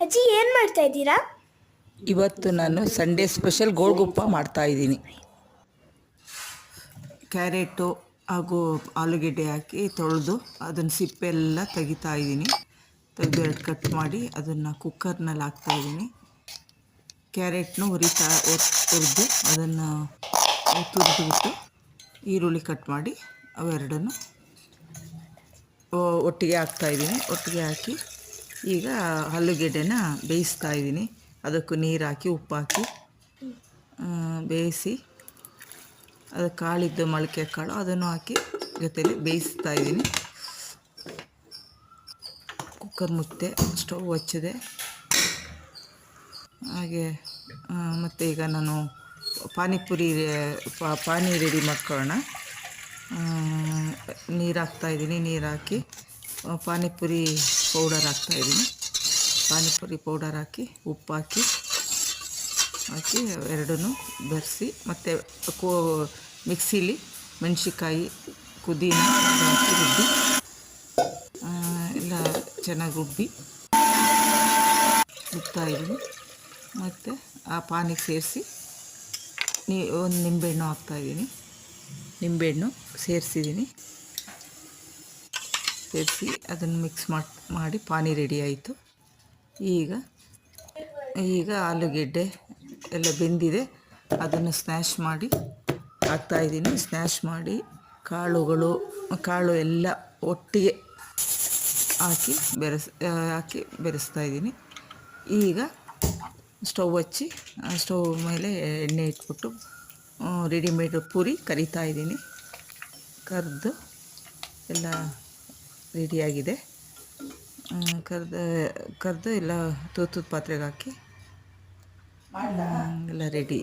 ಅಜ್ಜಿ ಏನು ಮಾಡ್ತಾ ಇದ್ದೀರಾ? ಇವತ್ತು ನಾನು ಸಂಡೇ ಸ್ಪೆಷಲ್ ಗೋಳ್ಗುಪ್ಪ ಮಾಡ್ತಾಯಿದ್ದೀನಿ. ಕ್ಯಾರೆಟು ಹಾಗೂ ಆಲೂಗೆಡ್ಡೆ ಹಾಕಿ ತೊಳೆದು ಅದನ್ನು ಸಿಪ್ಪೆಲ್ಲ ತೆಗಿತಾ ಇದ್ದೀನಿ. ತೆಗೆದು ಎರಡು ಕಟ್ ಮಾಡಿ ಅದನ್ನು ಕುಕ್ಕರ್ನಲ್ಲಿ ಹಾಕ್ತಾಯಿದ್ದೀನಿ. ಕ್ಯಾರೆಟ್ನು ಹುರಿದು ಅದನ್ನು ತುರಿದುಬಿಟ್ಟು ಈರುಳ್ಳಿ ಕಟ್ ಮಾಡಿ ಅವೆರಡನ್ನು ಒಟ್ಟಿಗೆ ಹಾಕ್ತಾಯಿದ್ದೀನಿ. ಒಟ್ಟಿಗೆ ಹಾಕಿ ಈಗ ಆಲೂಗೆಡ್ಡೆನ ಬೇಯಿಸ್ತಾ ಇದ್ದೀನಿ. ಅದಕ್ಕೂ ನೀರು ಹಾಕಿ ಉಪ್ಪು ಹಾಕಿ ಬೇಯಿಸಿ ಅದು ಕಾಳಿದ್ದು ಮೊಳಕೆ ಕಾಳು ಅದನ್ನು ಹಾಕಿ ಜೊತೆಲಿ ಬೇಯಿಸ್ತಾ ಇದ್ದೀನಿ. ಕುಕ್ಕರ್ ಮುಚ್ಚೆ ಸ್ಟವ್ ಹಚ್ಚಿದೆ. ಹಾಗೆ ಮತ್ತು ಈಗ ನಾನು ಪಾನಿ ರೆಡಿ ಮಾಡ್ಕೊಳ್ಳೋಣ. ನೀರು ಹಾಕ್ತಾಯಿದ್ದೀನಿ. ನೀರು ಹಾಕಿ ಪಾನಿಪುರಿ ಪೌಡರ್ ಹಾಕ್ತಾಯಿದ್ದೀನಿ. ಪಾನಿಪುರಿ ಪೌಡರ್ ಹಾಕಿ ಉಪ್ಪು ಹಾಕಿ ಎರಡನ್ನೂ ಬೆರೆಸಿ ಮತ್ತು ಮಿಕ್ಸಿಲಿ ಮೆಣಸಿಕಾಯಿ ಪುದೀನ ಹಾಕಿ ರುಬ್ಬಿ ಎಲ್ಲ ಚೆನ್ನಾಗಿ ರುಬ್ತಾಯಿದ್ದೀನಿ. ಮತ್ತು ಆ ಪಾನಿಗೆ ಸೇರಿಸಿ ಒಂದು ನಿಂಬೆಹಣ್ಣು ಹಾಕ್ತಾಯಿದ್ದೀನಿ. ನಿಂಬೆಹಣ್ಣು ಸೇರಿಸಿ ಅದನ್ನು ಮಿಕ್ಸ್ ಮಾಡಿ ಪಾನಿ ರೆಡಿ ಆಯಿತು. ಈಗ ಆಲೂಗೆಡ್ಡೆ ಎಲ್ಲ ಬೆಂದಿದೆ. ಅದನ್ನು ಸ್ಮ್ಯಾಶ್ ಮಾಡಿ ಹಾಕ್ತಾಯಿದ್ದೀನಿ. ಸ್ಮ್ಯಾಶ್ ಮಾಡಿ ಕಾಳು ಎಲ್ಲ ಒಟ್ಟಿಗೆ ಹಾಕಿ ಬೆರೆಸ್ತಾಯಿದ್ದೀನಿ. ಈಗ ಸ್ಟವ್ ಹಚ್ಚಿ ಸ್ಟವ್ ಮೇಲೆ ಎಣ್ಣೆ ಇಟ್ಬಿಟ್ಟು ರೆಡಿಮೇಡ್ ಪೂರಿ ಕರಿತಾಯಿದ್ದೀನಿ. ಕರೆದು ಎಲ್ಲ ರೆಡಿಯಾಗಿದೆ. ಕರೆದು ಎಲ್ಲ ತೂತದ ಪಾತ್ರೆಗೆ ಹಾಕಿ ಎಲ್ಲ ರೆಡಿ